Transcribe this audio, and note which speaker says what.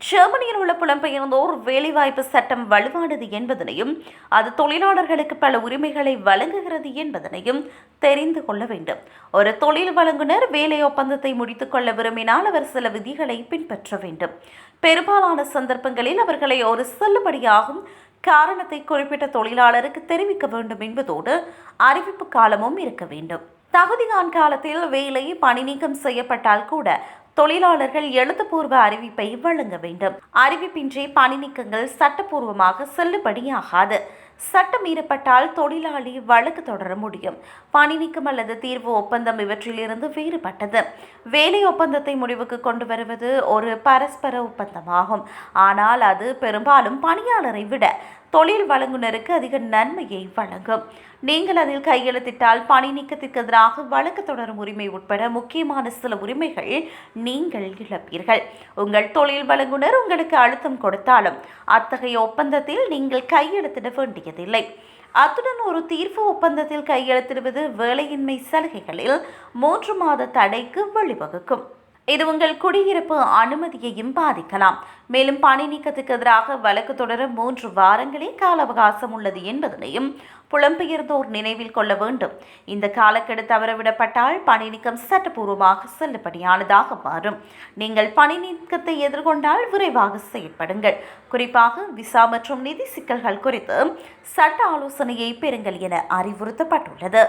Speaker 1: ஜெர்மனியில் உள்ள புலம்பெயர்ந்தோர் வேலைவாய்ப்பு சட்டம் வலுவானது என்பதனையும் அது தொழிலாளர்களுக்கு பல உரிமைகளை வழங்குகிறது என்பதனையும் தெரிந்து கொள்ள வேண்டும். ஒரு தொழில் வழங்குனர் வேலை ஒப்பந்தத்தை முடித்துக் கொள்ள விரும்பினால் அவர் சில விதிகளை பின்பற்ற வேண்டும். பெரும்பாலான சந்தர்ப்பங்களில் அவர்களை ஒரு செல்லுபடியாகும் காரணத்தை குறிப்பிட்ட தொழிலாளருக்கு தெரிவிக்க வேண்டும் என்பதோடு அறிவிப்பு காலமும் இருக்க வேண்டும். தகுதிகான் காலத்தில் வேலை பணி நீக்கம் செய்யப்பட்டால் கூட தொழிலாளர்கள் எழுத்துப்பூர்வ அறிவிப்பை வழங்க வேண்டும். அறிவிப்பின்றி பணி நீக்கங்கள் சட்டப்பூர்வமாக செல்லுபடியாகாது. சட்டம் மீறப்பட்டால் தொழிலாளி வழக்கு தொடர முடியும். பணி நீக்கம் அல்லது தீர்வு ஒப்பந்தம் இவற்றிலிருந்து வேறுபட்டது. வேலை ஒப்பந்தத்தை முடிவுக்கு கொண்டு வருவது ஒரு பரஸ்பர ஒப்பந்தமாகும். ஆனால் அது பெரும்பாலும் பணியாளரை விட தொழில் வழங்குனருக்கு அதிக நன்மையை வழங்கும். நீங்கள் அதில் கையெழுத்திட்டால் பணி நீக்கத்திற்கு எதிராக வழக்கு தொடரும் உரிமை உட்பட முக்கியமான சில உரிமைகள் நீங்கள் இழப்பீர்கள். உங்கள் தொழில் வழங்குனர் உங்களுக்கு அழுத்தம் கொடுத்தாலும் அத்தகைய ஒப்பந்தத்தில் நீங்கள் கையெழுத்திட வேண்டியதில்லை. அத்துடன் ஒரு தீர்வு ஒப்பந்தத்தில் கையெழுத்திடுவது வேலையின்மை சலுகைகளில் 3 மாத தடைக்கு வழிவகுக்கும். இது உங்கள் குடியிருப்பு அனுமதியையும் பாதிக்கலாம். மேலும் பணி நீக்கத்துக்கு எதிராக வழக்கு தொடர 3 வாரங்களே கால அவகாசம் உள்ளது என்பதனையும் புலம்பெயர்ந்தோர் நினைவில் கொள்ள வேண்டும். இந்த காலக்கெடு தவறவிடப்பட்டால் பணி நீக்கம் சட்டப்பூர்வமாக செல்லுபடியானதாக மாறும். நீங்கள் பணி நீக்கத்தை எதிர்கொண்டால் விரைவாக செயல்படுங்கள். குறிப்பாக விசா மற்றும் நிதி சிக்கல்கள் குறித்து சட்ட ஆலோசனையை பெறுங்கள் என அறிவுறுத்தப்பட்டுள்ளது.